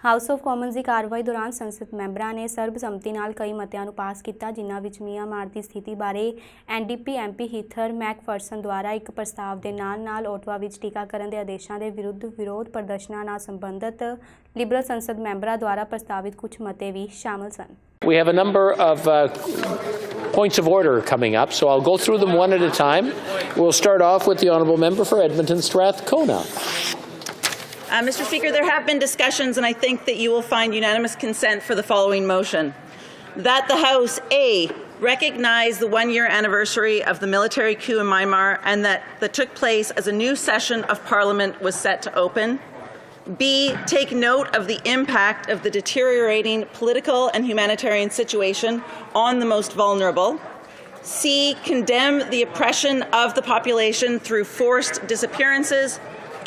House of Commons ਦੀ ਕਾਰਵਾਈ ਦੌਰਾਨ ਸੰਸਦ ਮੈਂਬਰਾਂ ਨੇ ਸਰਬਸੰਮਤੀ ਨਾਲ ਕਈ ਮਤਿਆਂ ਨੂੰ ਪਾਸ ਕੀਤਾ, ਜਿਨ੍ਹਾਂ ਵਿੱਚ ਮਿਆਂਮਾਰ ਦੀ ਸਥਿਤੀ ਬਾਰੇ NDP MP ਹੀਥਰ ਮੈਕਫਰਸਨ ਦੁਆਰਾ ਇੱਕ ਪ੍ਰਸਤਾਵ ਦੇ ਨਾਲ ਓਟਵਾ ਵਿੱਚ ਟੀਕਾਕਰਨ ਦੇ ਆਦੇਸ਼ਾਂ ਦੇ ਵਿਰੁੱਧ ਵਿਰੋਧ ਪ੍ਰਦਰਸ਼ਨਾਂ ਨਾਲ ਸੰਬੰਧਿਤ ਲਿਬਰਲ ਸੰਸਦ ਮੈਂਬਰਾਂ ਦੁਆਰਾ ਪ੍ਰਸਤਾਵਿਤ ਕੁਝ ਮਤੇ ਵੀ ਸ਼ਾਮਲ ਸਨ। We have a number of points of order coming up, so I'll go through them one at a time. We'll start off with the honourable member for Edmonton Strathcona. Mr. Speaker, there have been discussions, and I think that you will find unanimous consent for the following motion. That the House, A, recognise the one-year anniversary of the military coup in Myanmar and that took place as a new session of Parliament was set to open. B, take note of the impact of the deteriorating political and humanitarian situation on the most vulnerable. C, condemn the oppression of the population through forced disappearances,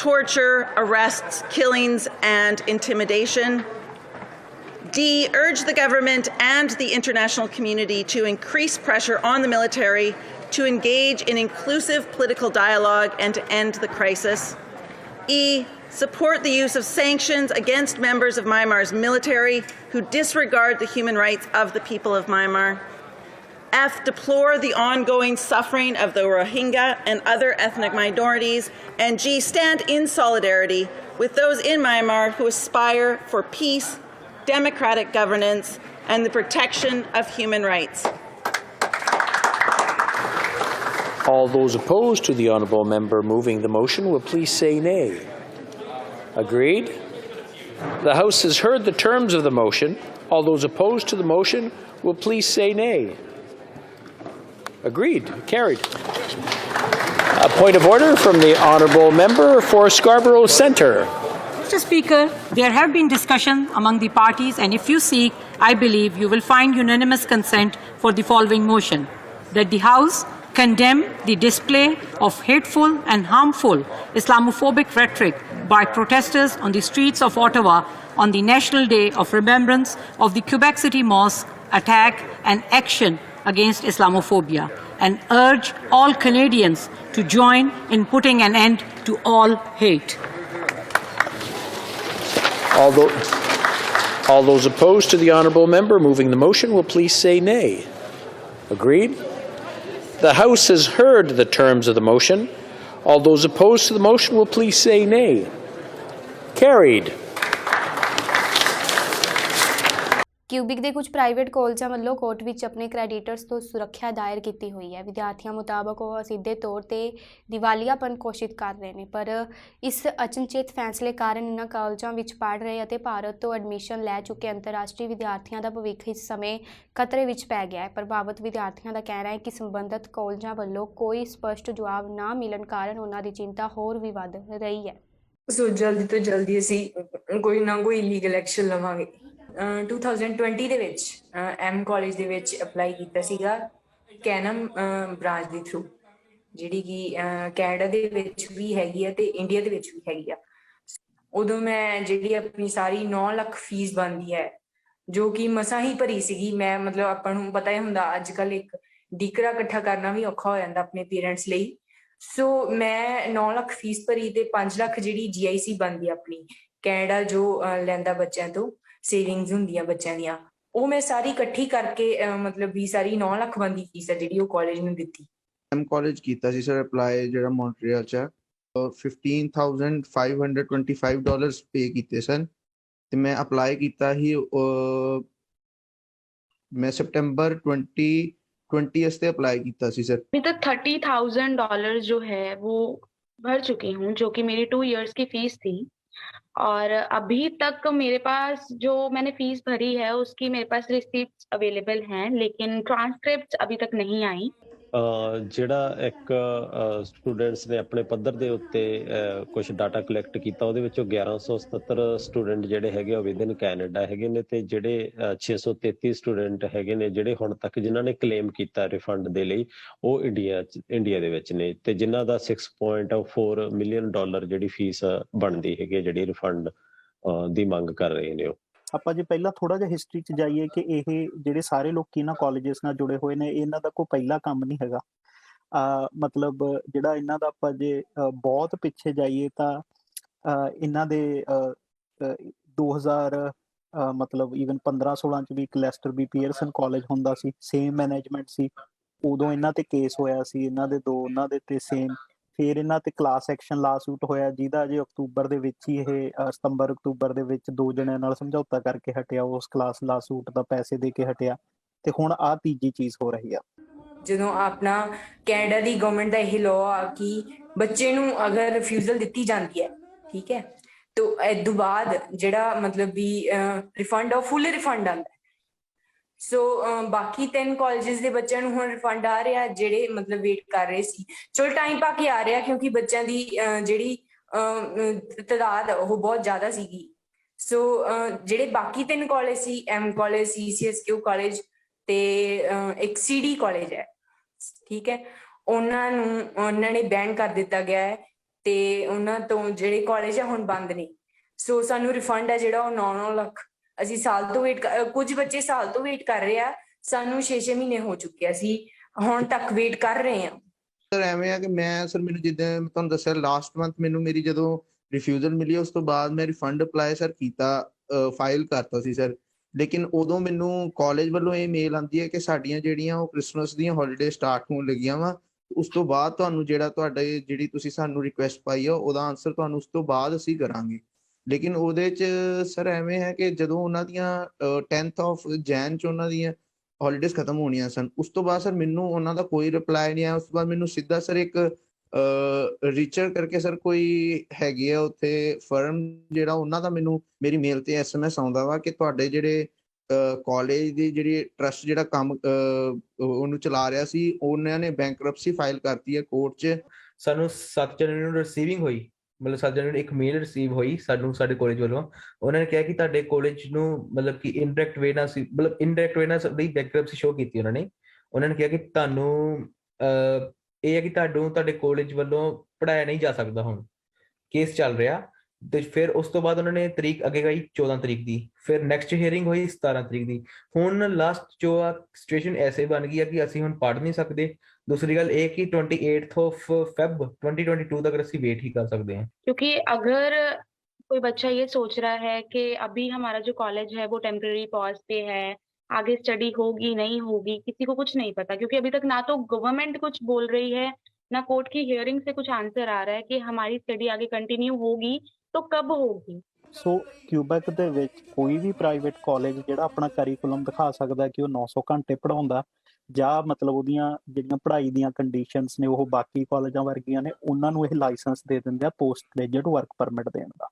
torture, arrests, killings, and intimidation. D, urge the government and the international community to increase pressure on the military to engage in inclusive political dialogue and to end the crisis. E, support the use of sanctions against members of Myanmar's military who disregard the human rights of the people of Myanmar. F, deplore the ongoing suffering of the Rohingya and other ethnic minorities. And G, stand in solidarity with those in Myanmar who aspire for peace, democratic governance, and the protection of human rights. All those opposed to the honourable member moving the motion will please say nay. Agreed? The House has heard the terms of the motion. All those opposed to the motion will please say nay. Agreed. Carried. A point of order from the honourable member for Scarborough Centre. Mr. Speaker, there have been discussions among the parties, and if you seek, I believe you will find unanimous consent for the following motion: that the House condemn the display of hateful and harmful Islamophobic rhetoric by protesters on the streets of Ottawa on the National Day of Remembrance of the Quebec City Mosque attack and action against Islamophobia, and urge all Canadians to join in putting an end to all hate. All those opposed to the honourable member moving the motion will please say nay. Agreed? The House has heard the terms of the motion. All those opposed to the motion will please say nay. Carried. Cubic ਦੇ ਕੁਝ private ਕਾਲਜਾਂ ਵੱਲੋਂ court ਵਿੱਚ ਆਪਣੇ ਕ੍ਰੈਡੀਟਰਸ ਤੋਂ ਸੁਰੱਖਿਆ ਦਾਇਰ ਕੀਤੀ ਹੋਈ ਹੈ। ਵਿਦਿਆਰਥੀਆਂ ਮੁਤਾਬਕ ਉਹ ਸਿੱਧੇ ਤੌਰ ਤੇ ਦਿਵਾਲੀਆਪਨ ਘੋਸ਼ਿਤ ਕਰ ਰਹੇ ਨੇ, ਪਰ ਇਸ ਅਚਨਚੇਤ ਫੈਸਲੇ ਕਾਰਨ ਇਹਨਾਂ ਕਾਲਜਾਂ ਵਿੱਚ ਪੜ੍ਹ ਰਹੇ ਅਤੇ ਭਾਰਤ ਤੋਂ ਐਡਮਿਸ਼ਨ ਲੈ ਚੁੱਕੇ ਅੰਤਰਰਾਸ਼ਟਰੀ ਵਿਦਿਆਰਥੀਆਂ ਦਾ ਭਵਿੱਖ ਇਸ ਸਮੇਂ ਖਤਰੇ ਵਿੱਚ ਪੈ ਗਿਆ ਹੈ। ਪ੍ਰਭਾਵਿਤ ਵਿਦਿਆਰਥੀਆਂ ਦਾ ਕਹਿਣਾ ਹੈ ਕਿ ਸੰਬੰਧਿਤ ਕਾਲਜਾਂ ਵੱਲੋਂ ਕੋਈ ਸਪਸ਼ਟ ਜਵਾਬ ਨਾ ਮਿਲਣ ਕਾਰਨ ਉਹਨਾਂ ਦੀ ਚਿੰਤਾ ਹੋਰ ਵੀ ਵੱਧ ਰਹੀ ਹੈ। ਸੋ ਜਲਦੀ ਤੋਂ ਜਲਦੀ ਅਸੀਂ ਕੋਈ ਨਾ ਕੋਈ ਲੀਗਲ ਐਕਸ਼ਨ ਲਵਾਂਗੇ। 2020 ਦੇ ਵਿੱਚ M ਕਾਲਜ ਦੇ ਵਿੱਚ ਅਪਲਾਈ ਕੀਤਾ ਸੀਗਾ ਕੈਨਮ ਬ੍ਰਾਂਚ ਦੇ ਥਰੂ, ਜਿਹੜੀ ਕਿ ਕੈਨੇਡਾ ਦੇ ਵਿੱਚ ਵੀ ਹੈਗੀ ਆ ਤੇ ਇੰਡੀਆ ਦੇ ਵਿੱਚ ਵੀ ਹੈਗੀ ਆ। ਉਦੋਂ ਮੈਂ ਜਿਹੜੀ ਆਪਣੀ ਸਾਰੀ 9 ਲੱਖ ਫੀਸ ਬਣਦੀ ਹੈ, ਜੋ ਕਿ ਮਸਾਂ ਹੀ ਭਰੀ ਸੀਗੀ ਮੈਂ, ਮਤਲਬ ਆਪਾਂ ਨੂੰ ਪਤਾ ਹੀ ਹੁੰਦਾ ਅੱਜ ਕੱਲ੍ਹ ਇੱਕ ਡੀਕਰਾ ਇਕੱਠਾ ਕਰਨਾ ਵੀ ਔਖਾ ਹੋ ਜਾਂਦਾ ਆਪਣੇ ਪੇਰੈਂਟਸ ਲਈ। ਸੋ ਮੈਂ 9 ਲੱਖ ਫੀਸ ਭਰੀ ਤੇ 5 ਲੱਖ ਜਿਹੜੀ GIC ਬਣਦੀ ਆਪਣੀ ਕੈਨੇਡਾ ਜੋ ਲੈਂਦਾ ਬੱਚਿਆਂ ਤੋਂ, ਸੇਵਿੰਗਸ ਹੁੰਦੀਆਂ ਬੱਚਿਆਂ ਦੀਆਂ, ਉਹ ਮੈਂ ਸਾਰੀ ਇਕੱਠੀ ਕਰਕੇ ਮਤਲਬ ਵੀ ਸਾਰੀ 9 ਲੱਖ ਬਣਦੀ ਫੀਸ ਹੈ ਜਿਹੜੀ ਉਹ ਕਾਲਜ ਨੂੰ ਦਿੱਤੀ। M ਕਾਲਜ ਕੀਤਾ ਸੀ ਸਰ ਅਪਲਾਈ, ਜਿਹੜਾ ਮੌਂਟਰੀਅਲ 'ਚ ਆ। $15,525 ਪੇ ਕੀਤੇ ਸਨ ਤੇ ਮੈਂ ਅਪਲਾਈ ਕੀਤਾ ਸੀ ਮੈਂ ਸਤੰਬਰ 2020 वास्ते अप्लाई किया सी सर। अभी तक $30,000 जो है वो भर चुकी हूँ, जो कि मेरी 2 इयर्स की फीस थी, और अभी तक मेरे पास जो मैंने फीस भरी है उसकी मेरे पास रिसीप्ट्स अवेलेबल हैं, लेकिन ट्रांसक्रिप्ट्स अभी तक नहीं आई। ਜਿਹੜਾ ਇੱਕ ਸਟੂਡੈਂਟਸ ਨੇ ਆਪਣੇ ਪੱਧਰ ਦੇ ਉੱਤੇ ਕੁਝ ਡਾਟਾ ਕਲੈਕਟ ਕੀਤਾ, ਉਹਦੇ ਵਿੱਚੋਂ 1177 ਸਟੂਡੈਂਟ ਜਿਹੜੇ ਹੈਗੇ ਉਹ ਵਿਦਿਨ ਕੈਨੇਡਾ ਹੈਗੇ ਨੇ, ਤੇ ਜਿਹੜੇ 633 ਸਟੂਡੈਂਟ ਹੈਗੇ ਨੇ ਜਿਹੜੇ ਹੁਣ ਤੱਕ ਜਿਨ੍ਹਾਂ ਨੇ ਕਲੇਮ ਕੀਤਾ ਰਿਫੰਡ ਦੇ ਲਈ, ਉਹ ਇੰਡੀਆ ਦੇ ਵਿੱਚ ਨੇ, ਤੇ ਜਿਨ੍ਹਾਂ ਦਾ $6.4 ਮਿਲੀਅਨ ਜਿਹੜੀ ਫੀਸ ਬਣਦੀ ਹੈਗੀ, ਜਿਹੜੀ ਰਿਫੰਡ ਦੀ ਮੰਗ ਕਰ ਰਹੇ ਨੇ। ਉਹ ਆਪਾਂ ਜੇ ਪਹਿਲਾਂ ਥੋੜਾ ਜਿਹਾ ਹਿਸਟਰੀ 'ਚ ਜਾਈਏ ਕਿ ਇਹ ਜਿਹੜੇ ਸਾਰੇ ਲੋਕੀ ਇਹਨਾਂ ਕਾਲਜਸ ਨਾਲ ਜੁੜੇ ਹੋਏ ਨੇ, ਇਹਨਾਂ ਦਾ ਕੋਈ ਪਹਿਲਾ ਕੰਮ ਨਹੀਂ ਹੈਗਾ। ਮਤਲਬ ਜਿਹੜਾ ਇਹਨਾਂ ਦਾ ਆਪਾਂ ਜੇ ਬਹੁਤ ਪਿੱਛੇ ਜਾਈਏ ਤਾਂ ਇਹਨਾਂ ਦੇ 2000 ਮਤਲਬ ਈਵਨ 15-16 ਚ ਵੀ ਇੱਕ ਲੈਸਟਰ ਬੀ ਪੀਅਰਸਨ ਕਾਲਜ ਹੁੰਦਾ ਸੀ, ਸੇਮ ਮੈਨੇਜਮੈਂਟ ਸੀ। ਉਦੋਂ ਇਹਨਾਂ ਤੇ ਕੇਸ ਹੋਇਆ ਸੀ, ਇਹਨਾਂ ਦੇ ਦੋ ਉਹਨਾਂ ਦੇ ਤੇ ਸੇਮ। ਫਿਰ ਇਹਨਾਂ ਤੇ ਕਲਾਸ ਐਕਸ਼ਨ ਲਾ ਸੂਟ ਹੋਇਆ, ਜਿਹਦਾ ਅਜੇ ਅਕਤੂਬਰ ਦੇ ਵਿੱਚ ਹੀ ਇਹ ਸਤੰਬਰ ਅਕਤੂਬਰ ਦੇ ਵਿੱਚ 2 ਜਣਿਆਂ ਨਾਲ ਸਮਝੌਤਾ ਕਰਕੇ ਹਟਿਆ, ਉਸ ਕਲਾਸ ਲਾ ਸੂਟ ਦਾ ਪੈਸੇ ਦੇ ਕੇ ਹਟਿਆ। ਤੇ ਹੁਣ ਆਹ ਤੀਜੀ ਚੀਜ਼ ਹੋ ਰਹੀ ਆ। ਜਦੋਂ ਆਪਣਾ ਕੈਨੇਡਾ ਦੀ ਗਵਰਨਮੈਂਟ ਦਾ ਇਹ ਲਾਅ ਆ ਕਿ ਬੱਚੇ ਨੂੰ ਅਗਰ ਰਿਫਿਊਜ਼ਲ ਦਿੱਤੀ ਜਾਂਦੀ ਹੈ, ਠੀਕ ਹੈ, ਤਾਂ ਇਸ ਤੋਂ ਬਾਅਦ ਜਿਹੜਾ ਮਤਲਬ ਵੀ ਰਿਫੰਡ ਆ, ਫੁੱਲ ਰਿਫੰਡ ਆਉਂਦਾ। ਸੋ ਬਾਕੀ 3 ਕਾਲਜਿਸ ਦੇ ਬੱਚਿਆਂ ਨੂੰ ਹੁਣ ਰਿਫੰਡ ਆ ਰਿਹਾ, ਜਿਹੜੇ ਮਤਲਬ ਵੇਟ ਕਰ ਰਹੇ ਸੀ। ਚਲੋ ਟਾਈਮ ਪਾ ਕੇ ਆ ਰਿਹਾ, ਕਿਉਂਕਿ ਬੱਚਿਆਂ ਦੀ ਜਿਹੜੀ ਤਾਦਾਦ ਉਹ ਬਹੁਤ ਜ਼ਿਆਦਾ ਸੀਗੀ। ਸੋ ਜਿਹੜੇ ਬਾਕੀ 3 ਕਾਲਜ ਸੀ, ਐਮ ਕਾਲਜ, CCSQ ਕਾਲਜ ਤੇ ਇੱਕ CD ਕਾਲਜ ਹੈ, ਠੀਕ ਹੈ, ਉਹਨਾਂ ਨੇ ਬੈਨ ਕਰ ਦਿੱਤਾ ਗਿਆ ਹੈ ਤੇ ਉਹਨਾਂ ਤੋਂ ਜਿਹੜੇ ਕਾਲਜ ਆ ਹੁਣ ਬੰਦ ਨੇ। ਸੋ ਸਾਨੂੰ ਰਿਫੰਡ ਹੈ ਜਿਹੜਾ ਉਹ 9-9 ਲੱਖ ਅਸੀਂ ਸਾਲ ਤੋਂ ਕੁਝ ਬੱਚੇ ਸਾਲ ਤੋਂ ਵੇਟ ਕਰ ਰਹੇ ਆ, ਸਾਨੂੰ 6-6 ਮਹੀਨੇ ਹੋ ਚੁੱਕੇ, ਅਸੀਂ ਹੁਣ ਤੱਕ ਵੇਟ ਕਰ ਰਹੇ ਹਾਂ। ਸਰ ਐਵੇਂ ਆ ਕਿ ਮੈਨੂੰ ਜਿੱਦਾਂ ਮੈਂ ਤੁਹਾਨੂੰ ਦੱਸਿਆ ਲਾਸਟ ਮੰਥ ਮੈਨੂੰ ਮੇਰੀ ਜਦੋਂ ਰਿਫਿਊਜ਼ਲ ਮਿਲੀ, ਉਸ ਤੋਂ ਬਾਅਦ ਮੈਂ ਰਿਫੰਡ ਅਪਲਾਈ ਸਰ ਕੀਤਾ, ਫਾਈਲ ਕਰਤਾ ਸੀ ਸਰ। ਲੇਕਿਨ ਉਦੋਂ ਮੈਨੂੰ ਕਾਲਜ ਵੱਲੋਂ ਇਹ ਮੇਲ ਆਉਂਦੀ ਹੈ ਕਿ ਸਾਡੀਆਂ ਜਿਹੜੀਆਂ ਉਹ ਕ੍ਰਿਸਮਸ ਦੀਆਂ ਹੌਲੀਡੇ ਸਟਾਰਟ ਹੋਣ ਲੱਗੀਆਂ ਵਾ, ਉਸ ਤੋਂ ਬਾਅਦ ਤੁਹਾਨੂੰ ਜਿਹੜੀ ਤੁਸੀਂ ਸਾਨੂੰ ਰਿਕੁਐਸਟ ਪਾਈ ਆ ਉਹਦਾ ਆਨਸਰ ਤੁਹਾਨੂੰ ਉਸ ਤੋਂ ਬਾਅਦ ਅਸੀਂ ਕਰਾਂਗੇ। ਲੇਕਿਨ ਉਹਦੇ 'ਚ ਸਰ ਐਵੇਂ ਹੈ ਕਿ ਜਦੋਂ ਉਹਨਾਂ ਦੀਆਂ 10th ਆਫ ਜੈਨ 'ਚ ਉਹਨਾਂ ਦੀਆਂ ਹੌਲੀਡੇਜ਼ ਖਤਮ ਹੋਣੀਆਂ ਸਨ, ਉਸ ਤੋਂ ਬਾਅਦ ਸਰ ਮੈਨੂੰ ਉਹਨਾਂ ਦਾ ਕੋਈ ਰਿਪਲਾਈ ਨਹੀਂ ਆਇਆ। ਉਸ ਤੋਂ ਬਾਅਦ ਮੈਨੂੰ ਸਿੱਧਾ ਸਰ ਇੱਕ ਰੀਚਰ ਕਰਕੇ ਸਰ ਕੋਈ ਹੈਗੇ ਆ ਉੱਥੇ ਫਰਮ, ਜਿਹੜਾ ਉਹਨਾਂ ਦਾ ਮੈਨੂੰ ਮੇਰੀ ਮੇਲ ਤੇ SMS ਆਉਂਦਾ ਵਾ ਕਿ ਤੁਹਾਡੇ ਜਿਹੜੇ ਕਾਲਜ ਦੀ ਜਿਹੜੀ ਟਰਸਟ ਜਿਹੜਾ ਕੰਮ ਉਹਨੂੰ ਚਲਾ ਰਿਹਾ ਸੀ, ਉਹਨਾਂ ਨੇ ਬੈਂਕਰਪਸੀ ਫਾਈਲ ਕਰਤੀ ਹੈ ਕੋਰਟ 'ਚ। ਸਾਨੂੰ 7 ਜਨਵਰੀ ਨੂੰ ਰਿਸੀਵਿੰਗ ਹੋਈ, ਮਤਲਬ 7 ਜਨਵਰੀ ਨੂੰ ਇੱਕ ਮੇਲ ਰਿਸੀਵ ਹੋਈ ਸਾਨੂੰ ਸਾਡੇ ਕਾਲਜ ਵੱਲੋਂ। ਉਹਨਾਂ ਨੇ ਕਿਹਾ ਕਿ ਤੁਹਾਡੇ ਕਾਲਜ ਨੂੰ ਮਤਲਬ ਕਿ ਇਨਡਾਇਰੈਕਟ ਵੇ ਨਾਲ ਦੀ ਬੈਂਕਰਪਸੀ ਸ਼ੋ ਕੀਤੀ ਉਹਨਾਂ ਨੇ ਕਿਹਾ ਕਿ ਤੁਹਾਨੂੰ ਇਹ ਹੈ ਕਿ ਤੁਹਾਡੇ ਕਾਲਜ ਵੱਲੋਂ ਪੜਾਇਆ ਨਹੀਂ ਜਾ ਸਕਦਾ, ਹੁਣ ਕੇਸ ਚੱਲ ਰਿਹਾ। ਤੇ ਫਿਰ ਉਸ ਤੋਂ ਬਾਅਦ ਉਹਨਾਂ ਨੇ ਤਰੀਕ ਅੱਗੇ ਗਈ 14 ਤਰੀਕ ਦੀ, ਫਿਰ ਨੈਕਸਟ ਹੀਅਰਿੰਗ ਹੋਈ 17 ਤਰੀਕ ਦੀ। ਹੁਣ ਲਾਸਟ ਜੋ ਆ ਸਿਚੁਏਸ਼ਨ ਐਸੇ ਬਣ ਗਈ ਹੈ ਕਿ ਅਸੀਂ ਹੁਣ ਪੜ੍ਹ ਨਹੀਂ ਸਕਦੇ। दूसरी गल एक ही 28 ऑफ फेब 2022 तक ਅਸੀਂ ਵੇਟ ਹੀ ਕਰ ਸਕਦੇ हैं। क्योंकि अगर कोई बच्चा ये सोच रहा है कि अभी हमारा जो कॉलेज है वो टेम्पररी पॉज पे है, आगे स्टडी होगी नहीं होगी, किसी को कुछ नहीं पता, क्योंकि अभी तक ना तो गवर्नमेंट कुछ बोल रही है, ना कोर्ट की हियरिंग से कुछ आंसर आ रहा है कि हमारी स्टडी आगे कंटिन्यू होगी तो कब होगी। ਸੋ ਕਿਊਬੈਕ ਦੇ ਵਿੱਚ ਕੋਈ ਵੀ ਪ੍ਰਾਈਵੇਟ ਕਾਲਜ ਜਿਹੜਾ ਆਪਣਾ ਕੈਰੀਕੂਲਮ ਦਿਖਾ ਸਕਦਾ ਕਿ ਉਹ 900 ਘੰਟੇ ਪੜ੍ਹਾਉਂਦਾ, ਜਾਂ ਮਤਲਬ ਉਹਦੀਆਂ ਜਿਹੜੀਆਂ ਪੜ੍ਹਾਈ ਦੀਆਂ ਕੰਡੀਸ਼ਨਸ ਨੇ ਉਹ ਬਾਕੀ ਕਾਲਜਾਂ ਵਰਗੀਆਂ ਨੇ, ਉਹਨਾਂ ਨੂੰ ਇਹ ਲਾਇਸੈਂਸ ਦੇ ਦਿੰਦੇ ਆ ਪੋਸਟ ਗ੍ਰੈਜੂਏਟ ਵਰਕ ਪਰਮਿਟ ਦੇਣ ਦਾ।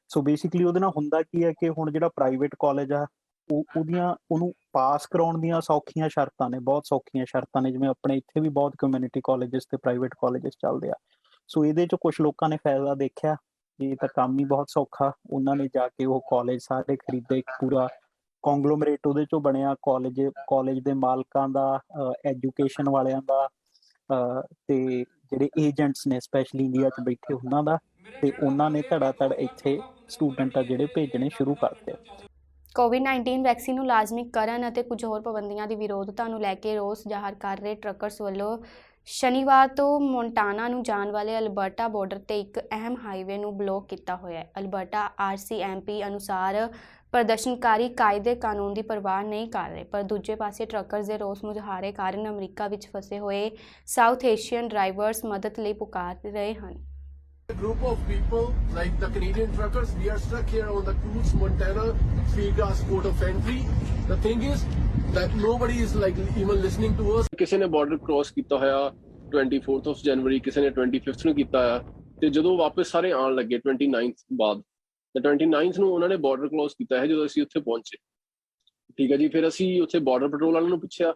ਸੋ ਬੇਸਿਕਲੀ ਉਹਦੇ ਨਾਲ ਹੁੰਦਾ ਕੀ ਹੈ ਕਿ ਹੁਣ ਜਿਹੜਾ ਪ੍ਰਾਈਵੇਟ ਕਾਲਜ ਆ ਉਹਨੂੰ ਪਾਸ ਕਰਾਉਣ ਦੀਆਂ ਸੌਖੀਆਂ ਸ਼ਰਤਾਂ ਨੇ, ਬਹੁਤ ਸੌਖੀਆਂ ਸ਼ਰਤਾਂ ਨੇ, ਜਿਵੇਂ ਆਪਣੇ ਇੱਥੇ ਵੀ ਬਹੁਤ ਕਮਿਊਨਿਟੀ ਕਾਲਜਸ ਤੇ ਪ੍ਰਾਈਵੇਟ ਕਾਲਜਸ ਚੱਲਦੇ ਆ। ਸੋ ਇਹਦੇ 'ਚ ਕੁਛ ਲੋਕਾਂ ਨੇ ਫਾਇਦਾ ਦੇਖਿਆ, ਇਹ ਤਾਂ ਕੰਮ ਹੀ ਬਹੁਤ ਸੌਖਾ। ਉਹਨਾਂ ਨੇ ਜਾ ਕੇ ਉਹ ਕਾਲਜ ਸਾਰੇ ਖਰੀਦੇ, ਇੱਕ ਪੂਰਾ ਕੌਂਗਲੋਮਰੇਟ ਉਹਦੇ 'ਚੋਂ ਬਣਿਆ, ਕਾਲਜ ਦੇ ਮਾਲਕਾਂ ਦਾ, ਐਜੂਕੇਸ਼ਨ ਵਾਲਿਆਂ ਦਾ, ਤੇ ਜਿਹੜੇ ਏਜੰਟਸ ਨੇ ਸਪੈਸ਼ਲੀ ਇੰਡੀਆ 'ਚ ਬੈਠੇ ਉਹਨਾਂ ਦਾ, ਤੇ ਉਹਨਾਂ ਨੇ ਧੜਾ ਧੜ ਇੱਥੇ ਸਟੂਡੈਂਟ ਆ ਜਿਹੜੇ ਭੇਜਣੇ ਸ਼ੁਰੂ ਕਰਤੇ। ਕੋਵਿਡ-19 ਵੈਕਸੀਨ ਨੂੰ ਲਾਜ਼ਮੀ ਕਰਨ ਅਤੇ ਕੁਝ ਹੋਰ ਪਾਬੰਦੀਆਂ ਦੀ ਵਿਰੋਧਤਾ ਨੂੰ ਲੈ ਕੇ ਰੋਸ ਜ਼ਾਹਰ ਕਰ ਰਹੇ ਟਰੱਕਰਸ ਵੱਲੋਂ ਸ਼ਨੀਵਾਰ ਤੋਂ ਮੋਂਟਾਨਾ ਨੂੰ ਜਾਣ ਵਾਲੇ ਅਲਬਰਟਾ ਬਾਰਡਰ ਤੇ ਇੱਕ ਅਹਿਮ ਹਾਈਵੇ ਨੂੰ ਬਲੌਕ ਕੀਤਾ ਹੋਇਆ ਹੈ। ਅਲਬਰਟਾ RCMP ਅਨੁਸਾਰ ਪ੍ਰਦਰਸ਼ਨਕਾਰੀ ਕਾਇਦੇ ਕਾਨੂੰਨ ਦੀ ਪਰਵਾਹ ਨਹੀਂ ਕਰ ਰਹੇ, ਪਰ ਦੂਜੇ ਪਾਸੇ ਟਰੱਕਰਸ ਦੇ ਰੋਸ ਮੁਜ਼ਾਹਰੇ ਕਾਰਨ ਅਮਰੀਕਾ ਵਿੱਚ ਫਸੇ ਹੋਏ ਸਾਊਥ ਏਸ਼ੀਅਨ ਡਰਾਈਵਰਸ ਮਦਦ ਲਈ ਪੁਕਾਰ ਰਹੇ ਹਨ। A group of people like the Canadian truckers, we are stuck here on the Cruz Montana Freegrass port of entry. The thing is that nobody is like even listening to us. ਕਿਸੇ ਨੇ border cross ਕੀਤਾ ਹੋਇਆ 24th of January, ਕਿਸੇ ਨੇ 25th ਨੂੰ ਕੀਤਾ ਆ, ਤੇ ਜਦੋਂ ਵਾਪਸ ਸਾਰੇ ਆਉਣ ਲੱਗੇ 29th ਬਾਅਦ, ਤੇ 29th ਨੂੰ ਉਹਨਾਂ ਨੇ ਬਾਰਡਰ ਕ੍ਰੋਸ ਕੀਤਾ ਹੈ ਜਦੋਂ ਅਸੀਂ ਉੱਥੇ ਪਹੁੰਚੇ। ਠੀਕ ਹੈ ਜੀ, ਫਿਰ ਅਸੀਂ ਉੱਥੇ ਬਾਰਡਰ ਪੈਟਰੋਲ ਵਾਲਿਆਂ ਨੂੰ ਪੁੱਛਿਆ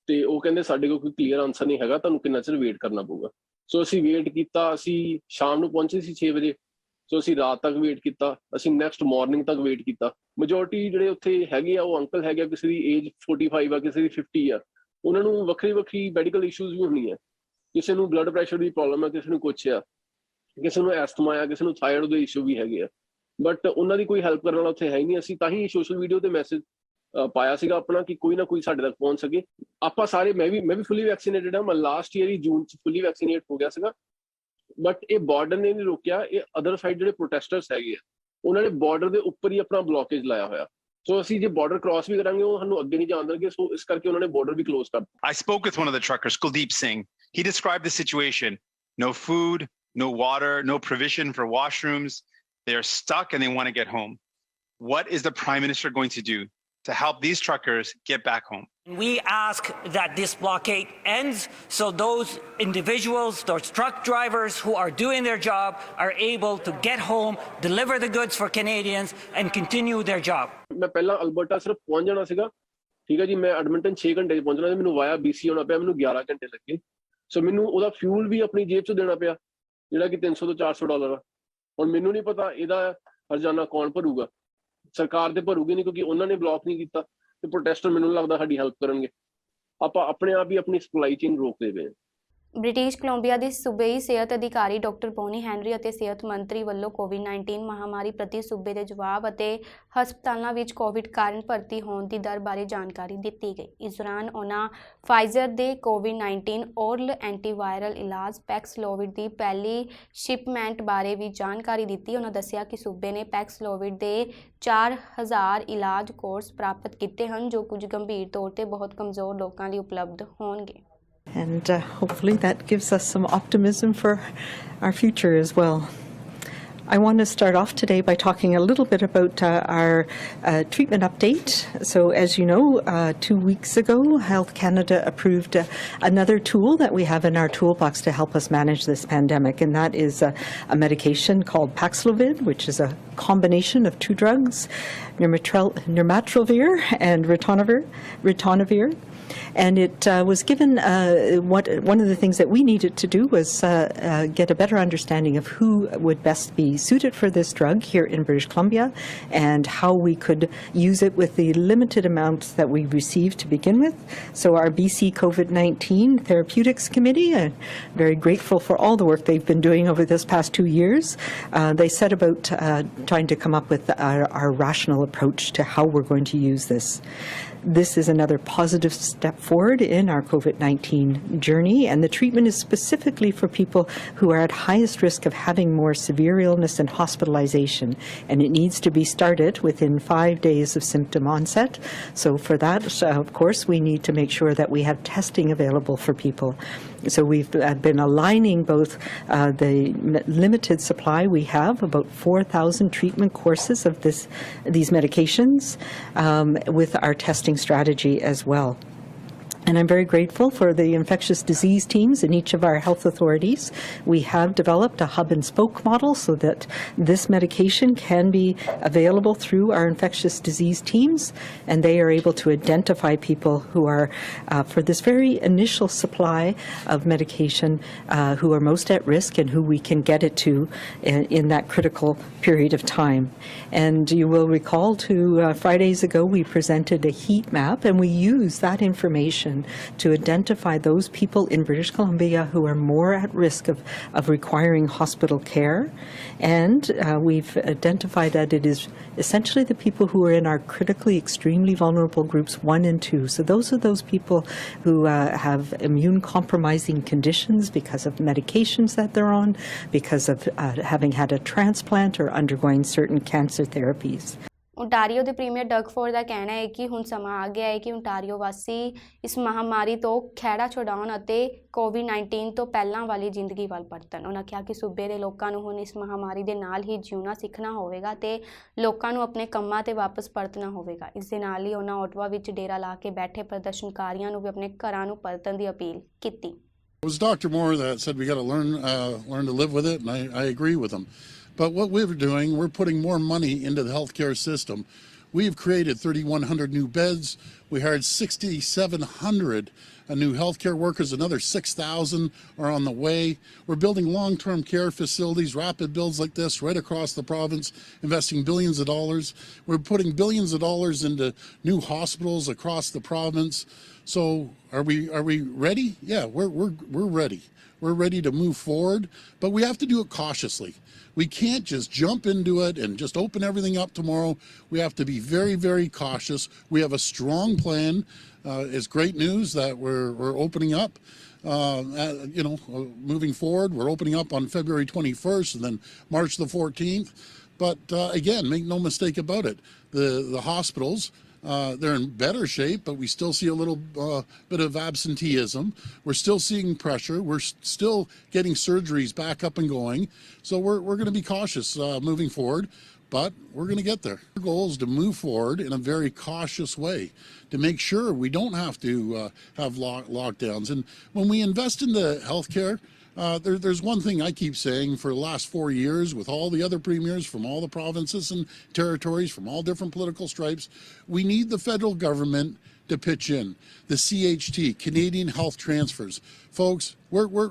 ਤੇ ਉਹ ਕਹਿੰਦੇ ਸਾਡੇ ਕੋਲ ਕੋਈ ਕਲੀਅਰ ਆਨਸਰ ਨਹੀਂ ਹੈਗਾ, ਤੁਹਾਨੂੰ ਕਿੰਨਾ ਚਿਰ ਵੇਟ ਕਰਨਾ ਪਊਗਾ। ਸੋ ਅਸੀਂ ਵੇਟ ਕੀਤਾ, ਅਸੀਂ ਸ਼ਾਮ ਨੂੰ ਪਹੁੰਚੇ ਸੀ 6 ਵਜੇ, ਸੋ ਅਸੀਂ ਰਾਤ ਤੱਕ ਵੇਟ ਕੀਤਾ, ਅਸੀਂ ਨੈਕਸਟ ਮਾਰਨਿੰਗ ਤੱਕ ਵੇਟ ਕੀਤਾ। ਮੈਜੋਰਟੀ ਜਿਹੜੇ ਉੱਥੇ ਹੈਗੇ ਆ ਉਹ ਅੰਕਲ ਹੈਗੇ ਆ, ਕਿਸੇ ਦੀ ਏਜ 45 ਆ, ਕਿਸੇ ਦੀ 50 ਆ, ਉਹਨਾਂ ਨੂੰ ਵੱਖਰੀ ਮੈਡੀਕਲ ਇਸ਼ੂਜ਼ ਵੀ ਹੁੰਦੀਆਂ, ਕਿਸੇ ਨੂੰ ਬਲੱਡ ਪ੍ਰੈਸ਼ਰ ਦੀ ਪ੍ਰੋਬਲਮ ਆ, ਕਿਸੇ ਨੂੰ ਕੁਛ ਆ, ਕਿਸੇ ਨੂੰ ਐਸਥਮਾ ਆ, ਕਿਸੇ ਨੂੰ ਥਾਇਰੋਇਡ ਦੇ ਇਸ਼ੂ ਵੀ ਹੈਗੇ ਆ, ਬਟ ਉਹਨਾਂ ਦੀ ਕੋਈ ਹੈਲਪ ਕਰਨ ਵਾਲਾ ਉੱਥੇ ਹੈ ਹੀ ਨਹੀਂ। ਅਸੀਂ ਤਾਂ ਹੀ ਸੋਸ਼ਲ ਮੀਡੀਆ ਤੇ ਮੈਸੇਜ ਪਾਇਆ ਸੀਗਾ ਆਪਣਾ ਕਿ ਕੋਈ ਨਾ ਕੋਈ ਸਾਡੇ ਤੱਕ ਪਹੁੰਚ ਸਕੇ। ਆਪਾਂ ਸਾਰੇ, ਮੈਂ ਵੀ ਫੁੱਲੀ ਵੈਕਸੀਨੇਟਡ ਹਾਂ, ਮੈਂ ਲਾਸਟ ਈਅਰ ਹੀ ਜੂਨ 'ਚ ਫੁੱਲੀ ਵੈਕਸੀਨੇਟ ਹੋ ਗਿਆ ਸੀਗਾ, ਬਟ ਇਹ ਬਾਰਡਰ ਨੇ ਨਹੀਂ ਰੋਕਿਆ। ਇਹ ਅਦਰ ਸਾਈਡ ਜਿਹੜੇ ਪ੍ਰੋਟੈਸਟਰਸ ਹੈਗੇ ਆ ਉਹਨਾਂ ਨੇ ਬਾਰਡਰ ਦੇ ਉੱਪਰ ਹੀ ਆਪਣਾ ਬਲੌਕੇਜ ਲਾਇਆ ਹੋਇਆ। ਸੋ ਅਸੀਂ ਜੇ ਬਾਰਡਰ ਕ੍ਰਾਸ ਵੀ ਕਰਾਂਗੇ ਉਹ ਸਾਨੂੰ ਅੱਗੇ ਨਹੀਂ ਜਾਣ ਦੇਣਗੇ, ਸੋ ਇਸ ਕਰਕੇ ਉਹਨਾਂ ਨੇ ਬਾਰਡਰ ਵੀ ਕਲੋਜ਼ ਕਰ ਦਿੱਤਾ। I spoke with one of the truckers, Kuldeep Singh. He described the situation: no food, no water, no provision for washrooms. They are stuck and they want to get home. What is the Prime Minister going to do to help these truckers get back home? We ask that this blockade ends so those individuals, those truck drivers who are doing their job are able to get home, deliver the goods for Canadians and continue their job. ਮੈਂ ਪਹਿਲਾਂ Alberta ਸਿਰਫ ਪਹੁੰਚ ਜਾਣਾ ਸੀਗਾ, ਠੀਕ ਹੈ ਜੀ, ਮੈਂ ਐਡਮਿੰਟਨ 6 ਘੰਟੇ 'ਚ ਪਹੁੰਚਣਾ ਸੀ, ਮੈਨੂੰ ਵਾਇਆ BC ਆਉਣਾ ਪਿਆ, ਮੈਨੂੰ 11 ਘੰਟੇ ਲੱਗੇ। ਸੋ ਮੈਨੂੰ ਉਹਦਾ ਫਿਊਲ ਵੀ ਆਪਣੀ ਜੇਬ 'ਚੋਂ ਦੇਣਾ ਪਿਆ, ਜਿਹੜਾ ਕਿ $300 ਤੋਂ $400 ਆ। ਹੁਣ ਮੈਨੂੰ ਨਹੀਂ ਪਤਾ ਇਹਦਾ ਹਰਜਾਨਾ ਕੌਣ ਭਰੂਗਾ, ਸਰਕਾਰ ਤੇ ਭਰੂਗੀ ਨਹੀਂ, ਕਿਉਂਕਿ ਉਹਨਾਂ ਨੇ ਬਲੌਕ ਨਹੀਂ ਕੀਤਾ ਤੇ ਪ੍ਰੋਟੈਸਟਰ ਮੈਨੂੰ ਲੱਗਦਾ ਸਾਡੀ ਹੈਲਪ ਕਰਨਗੇ। ਆਪਾਂ ਆਪਣੇ ਆਪ ਹੀ ਆਪਣੀ ਸਪਲਾਈ ਚੇਨ ਰੋਕਦੇ ਪਏ ਹਾਂ। ਬ੍ਰਿਟਿਸ਼ ਕੋਲੰਬੀਆ ਦੇ ਸੂਬਈ ਸਿਹਤ ਅਧਿਕਾਰੀ ਡਾਕਟਰ ਬੋਨੀ ਹੈਨਰੀ ਅਤੇ ਸਿਹਤ ਮੰਤਰੀ ਵੱਲੋਂ ਕੋਵਿਡ-19 ਮਹਾਮਾਰੀ ਪ੍ਰਤੀ ਸੂਬੇ ਦੇ ਜਵਾਬ ਅਤੇ ਹਸਪਤਾਲਾਂ ਵਿੱਚ ਕੋਵਿਡ ਕਾਰਨ ਭਰਤੀ ਹੋਣ ਦੀ ਦਰ ਬਾਰੇ ਜਾਣਕਾਰੀ ਦਿੱਤੀ ਗਈ। ਇਸ ਦੌਰਾਨ ਉਹਨਾਂ ਫਾਈਜ਼ਰ ਦੇ ਕੋਵਿਡ-19 ਓਰਲ ਐਂਟੀਵਾਇਰਲ ਇਲਾਜ ਪੈਕਸਲੋਵਿਡ ਦੀ ਪਹਿਲੀ ਸ਼ਿਪਮੈਂਟ ਬਾਰੇ ਵੀ ਜਾਣਕਾਰੀ ਦਿੱਤੀ। ਉਹਨਾਂ ਦੱਸਿਆ ਕਿ ਸੂਬੇ ਨੇ ਪੈਕਸਲੋਵਿਡ ਦੇ 4000 ਇਲਾਜ ਕੋਰਸ ਪ੍ਰਾਪਤ ਕੀਤੇ ਹਨ, ਜੋ ਕੁਝ ਗੰਭੀਰ ਤੌਰ ਤੇ ਬਹੁਤ ਕਮਜ਼ੋਰ ਲੋਕਾਂ ਲਈ ਉਪਲਬਧ ਹੋਣਗੇ। And hopefully that gives us some optimism for our future as well. I want to start off today by talking a little bit about our treatment update. So as you know, 2 weeks ago, Health Canada approved another tool that we have in our toolbox to help us manage this pandemic, and that is a medication called Paxlovid, which is a combination of 2 drugs, nirmatrelvir and ritonavir. And it was given, one of the things that we needed to do was get a better understanding of who would best be suited for this drug here in British Columbia and how we could use it with the limited amounts that we received to begin with. So our BC COVID-19 Therapeutics Committee, very grateful for all the work they've been doing over this past 2 years. They set about trying to come up with our rational approach to how we're going to use this. This is another positive step forward in our COVID-19 journey, and the treatment is specifically for people who are at highest risk of having more severe illness and hospitalization, and it needs to be started within 5 days of symptom onset. So for that, of course, we need to make sure that we have testing available for people. So we've been aligning both the limited supply we have, about 4,000 treatment courses of these medications, with our testing strategy as well. And I'm very grateful for the infectious disease teams in each of our health authorities. We have developed a hub and spoke model so that this medication can be available through our infectious disease teams, and they are able to identify people who are, for this very initial supply of medication, who are most at risk and who we can get it to in that critical period of time. And you will recall 2 Fridays ago we presented a heat map, and we use that information to identify those people in British Columbia who are more at risk of requiring hospital care. And we've identified that it is essentially the people who are in our critically extremely vulnerable groups 1 and 2. So those are those people who have immune compromising conditions because of medications that they're on, because of having had a transplant or undergoing certain cancer therapies. Ontario ਦੇ premier Doug Ford ਦਾ ਕਹਿਣਾ ਹੈ ਕਿ ਹੁਣ ਸਮਾਂ ਆ ਗਿਆ ਹੈ ਕਿ ਓਨਟਾਰੀਓ ਵਾਸੀ ਇਸ ਮਹਾਮਾਰੀ ਤੋਂ ਖਹਿੜਾ ਛੁਡਾਉਣ ਅਤੇ ਕੋਵਿਡ-19 ਤੋਂ ਪਹਿਲਾਂ ਵਾਲੀ ਜ਼ਿੰਦਗੀ ਵੱਲ ਪਰਤਣ। ਉਹਨਾਂ ਕਿਹਾ ਕਿ ਸੂਬੇ ਦੇ ਲੋਕਾਂ ਨੂੰ ਹੁਣ ਇਸ ਮਹਾਮਾਰੀ ਦੇ ਨਾਲ ਹੀ ਜਿਉਣਾ ਸਿੱਖਣਾ ਹੋਵੇਗਾ ਤੇ ਲੋਕਾਂ ਨੂੰ ਆਪਣੇ ਕੰਮਾਂ ਤੇ ਵਾਪਸ ਪਰਤਣਾ ਹੋਵੇਗਾ। ਇਸ ਦੇ ਨਾਲ ਹੀ ਉਹਨਾਂ ਓਟਵਾ ਵਿੱਚ ਡੇਰਾ ਲਾ ਕੇ ਬੈਠੇ ਪ੍ਰਦਰਸ਼ਨਕਾਰੀਆਂ ਨੂੰ ਵੀ ਆਪਣੇ ਘਰਾਂ ਨੂੰ ਪਰਤਣ ਦੀ ਅਪੀਲ ਕੀਤੀ। It was Dr. Moore that said we got to learn to live with it, and I agree with him. But what we're doing, we're putting more money into the healthcare system. We've created 3,100 new beds. We hired 6,700 new healthcare workers. Another 6,000 are on the way. We're building long-term care facilities, rapid builds like this right across the province, investing billions of dollars. We're putting billions of dollars into new hospitals across the province. So are we ready? Yeah, we're ready. We're ready to move forward, but we have to do it cautiously. We can't just jump into it and just open everything up tomorrow. We have to be very, very cautious. We have a strong plan. It's great news that we're opening up. Moving forward, we're opening up on February 21st and then March the 14th. But again, make no mistake about it, the hospitals, they're in better shape, but we still see a little bit of absenteeism. We're still seeing pressure. We're still getting surgeries back up and going. So we're going to be cautious moving forward, but we're going to get there. Our goal is to move forward in a very cautious way to make sure we don't have to have lockdowns. And when we invest in the healthcare, there's one thing I keep saying for the last 4 years with all the other premiers from all the provinces and territories from all different political stripes, we need the federal government to pitch in. The CHT, Canadian Health Transfers. Folks, we're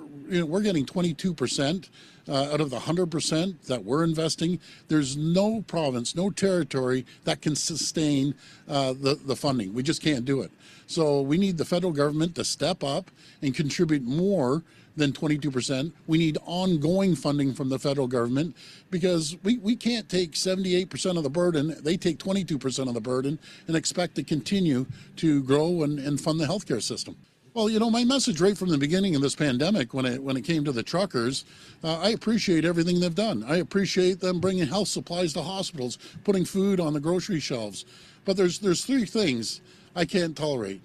getting 22% out of the 100% that we're investing. There's no province, no territory that can sustain the funding. We just can't do it. So we need the federal government to step up and contribute more than 22%. We need ongoing funding from the federal government because we can't take 78% of the burden. They take 22% of the burden and expect to continue to grow and fund the healthcare system. Well, you know, my message right from the beginning of this pandemic, when it came to the truckers, I appreciate everything they've done. I appreciate them bringing health supplies to hospitals, putting food on the grocery shelves. But there's three things I can't tolerate.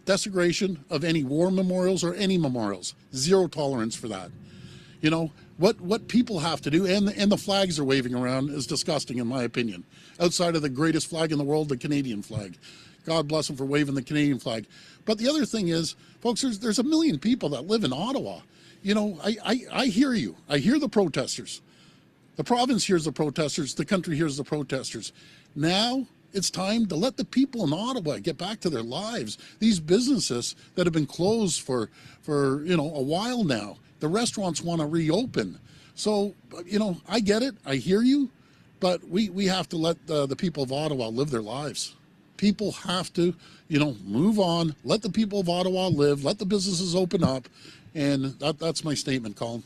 Desecration of any war memorials or any memorials. Zero tolerance for that. You know, what people have to do, and the flags are waving around is disgusting in my opinion. Outside of the greatest flag in the world, the Canadian flag. God bless them for waving the Canadian flag. But the other thing is, folks, there's 1 million people that live in Ottawa. You know, I hear you. I hear the protesters. The province hears the protesters. The country hears the protesters. Now it's time to let the people in Ottawa get back to their lives. These businesses that have been closed for you know, a while now, the restaurants want to reopen. So, you know, I get it. I hear you. But we have to let the people of Ottawa live their lives. People have to, you know, move on. Let the people of Ottawa live. Let the businesses open up. And that's my statement, Colin.